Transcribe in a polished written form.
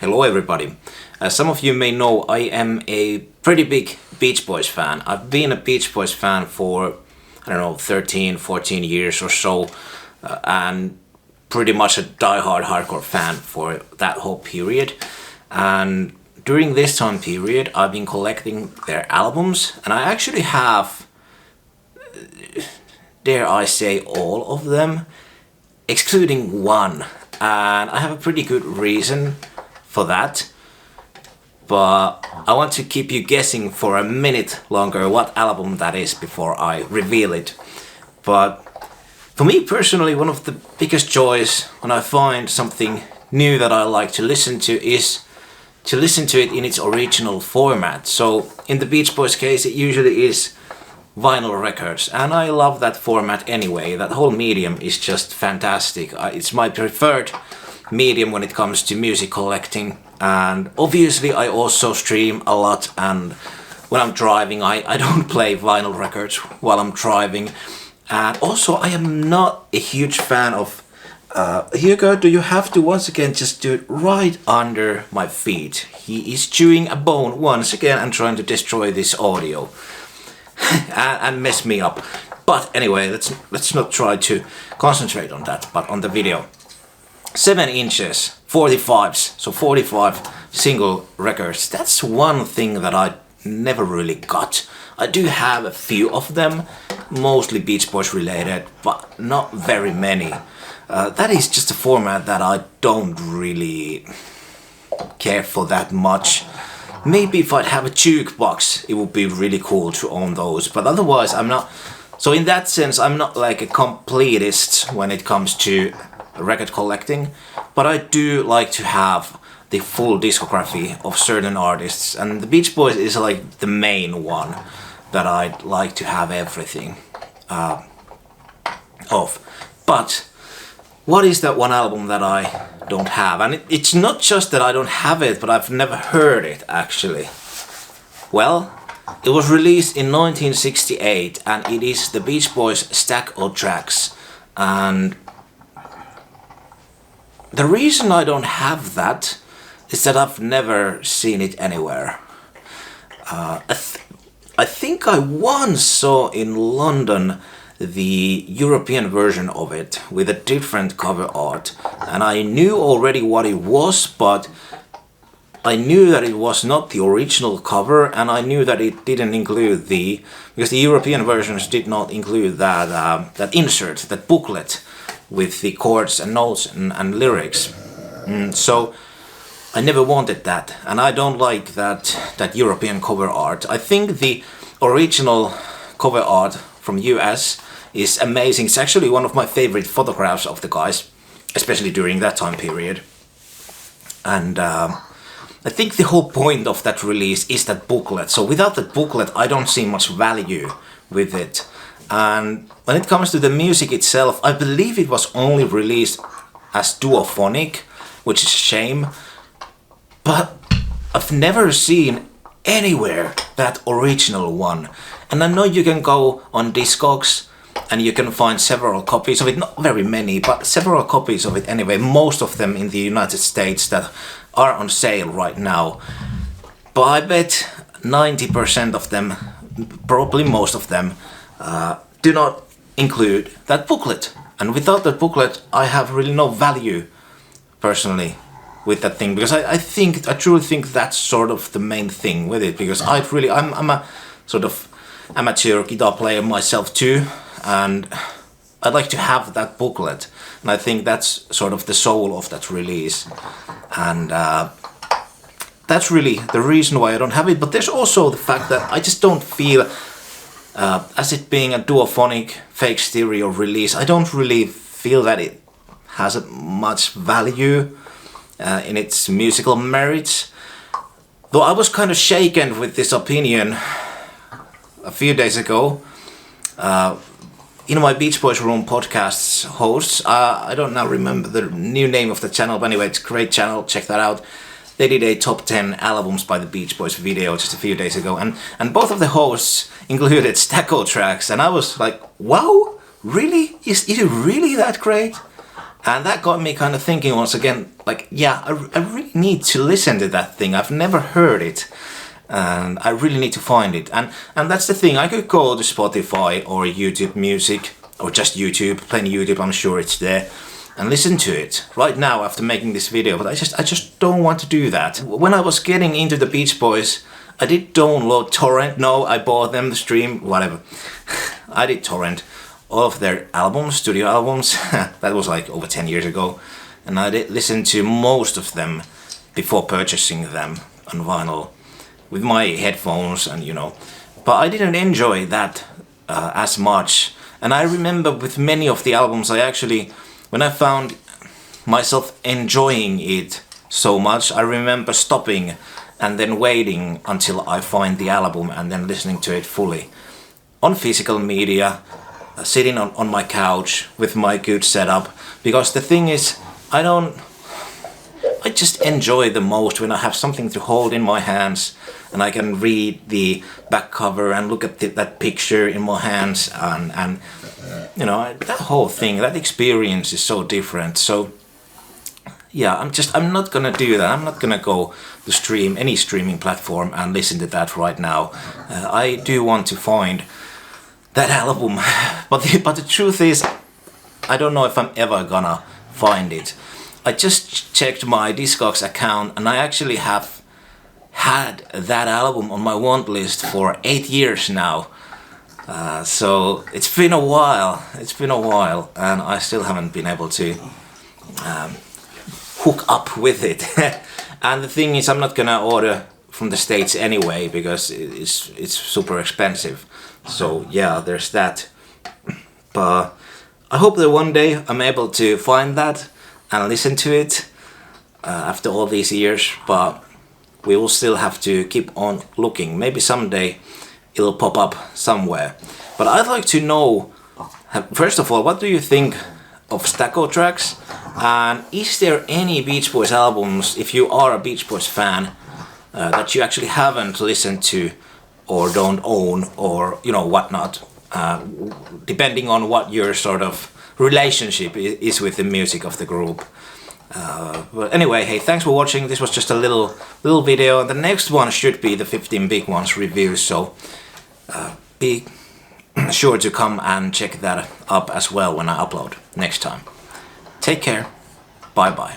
Hello everybody. As some of you may know, I am a pretty big Beach Boys fan. I've been a Beach Boys fan for, 13, 14 years or so, and pretty much a die-hard hardcore fan for that whole period. And during this time period, I've been collecting their albums, and I actually have, dare I say, all of them, excluding one. And I have a pretty good reason for that. But I want to keep you guessing for a minute longer what album that is before I reveal it. But for me personally, one of the biggest joys when I find something new that I like to listen to is to listen to it in its original format. So in the Beach Boys case, it usually is vinyl records, and I love that format anyway. That whole medium is just fantastic. It's my preferred medium when it comes to music collecting, and obviously I also stream a lot, and when I'm driving I don't play vinyl records while I'm driving. And also I am not a huge fan of Hugo, do you have to once again just do it right under my feet? He is chewing a bone once again and trying to destroy this audio and mess me up. But anyway, let's not try to concentrate on that, but on the video. 7 inches, 45s, so 45 single records. That's one thing that I never really got. I do have a few of them, mostly Beach Boys related, but not very many. That is just a format that I don't really care for that much. Maybe if I'd have a jukebox, it would be really cool to own those, but otherwise I'm not. So in that sense, I'm not like a completist when it comes to record collecting, but I do like to have the full discography of certain artists, and the Beach Boys is like the main one that I'd like to have everything of. But what is that one album that I don't have? And it's not just that I don't have it, but I've never heard it actually. Well, it was released in 1968, and it is the Beach Boys' Stack of Tracks. And the reason I don't have that is that I've never seen it anywhere. I think I once saw in London the European version of it with a different cover art, and I knew already what it was, but I knew that it was not the original cover, and I knew that it didn't include because the European versions did not include that insert, that booklet with the chords and notes and lyrics. So I never wanted that, and I don't like that European cover art. I think the original cover art from US is amazing. It's actually one of my favorite photographs of the guys, especially during that time period. And I think the whole point of that release is that booklet. So without that booklet, I don't see much value with it. And when it comes to the music itself, I believe it was only released as duophonic, which is a shame. But I've never seen anywhere that original one. And I know you can go on Discogs and you can find several copies of it, not very many, but several copies of it anyway, most of them in the United States that are on sale right now. But I bet 90% of them, probably most of them, do not include that booklet. And without that booklet, I have really no value, personally, with that thing, because I truly think that's sort of the main thing with it, because I'm a sort of amateur guitar player myself too, and I'd like to have that booklet, and I think that's sort of the soul of that release, and that's really the reason why I don't have it. But there's also the fact that I just don't feel, as it being a duophonic fake stereo release, I don't really feel that it has much value in its musical merits. Though I was kind of shaken with this opinion a few days ago. My Beach Boys Room podcast's hosts, I don't now remember the new name of the channel, but anyway, it's a great channel, check that out. They did a top 10 albums by the Beach Boys video just a few days ago, and both of the hosts included Stack of Tracks, and I was like, wow, really? Is it really that great? And that got me kind of thinking once again, like, yeah, I really need to listen to that thing. I've never heard it. And I really need to find it. And that's the thing, I could go to Spotify or YouTube Music, or just YouTube, plain YouTube, I'm sure it's there, and listen to it right now after making this video, but I just don't want to do that. When I was getting into the Beach Boys, I did download torrent. No, I bought them, the stream, whatever. I did torrent all of their albums, studio albums. That was like over 10 years ago, and I did listen to most of them before purchasing them on vinyl with my headphones, and but I didn't enjoy that as much. And I remember with many of the albums, I actually, when I found myself enjoying it so much, I remember stopping and then waiting until I find the album and then listening to it fully on physical media, sitting on my couch with my good setup. Because the thing is, I just enjoy the most when I have something to hold in my hands and I can read the back cover and look at that picture in my hands, and that whole thing, that experience is so different. So yeah, I'm not gonna do that. I'm not gonna go to stream any streaming platform and listen to that right now. I do want to find that album, but the truth is, I don't know if I'm ever gonna find it. I just checked my Discogs account and I actually have had that album on my want list for 8 years now. So it's been a while. And I still haven't been able to hook up with it. And the thing is, I'm not gonna order from the States anyway because it's super expensive. So yeah, there's that. But I hope that one day I'm able to find that and listen to it after all these years, but we will still have to keep on looking. Maybe someday it'll pop up somewhere. But I'd like to know, first of all, what do you think of Stacko tracks? And is there any Beach Boys albums, if you are a Beach Boys fan, that you actually haven't listened to or don't own, or whatnot, depending on what your sort of relationship is with the music of the group. But anyway, hey, thanks for watching. This was just a little video. The next one should be the 15 Big Ones review, so be sure to come and check that up as well when I upload next time. Take care. Bye bye.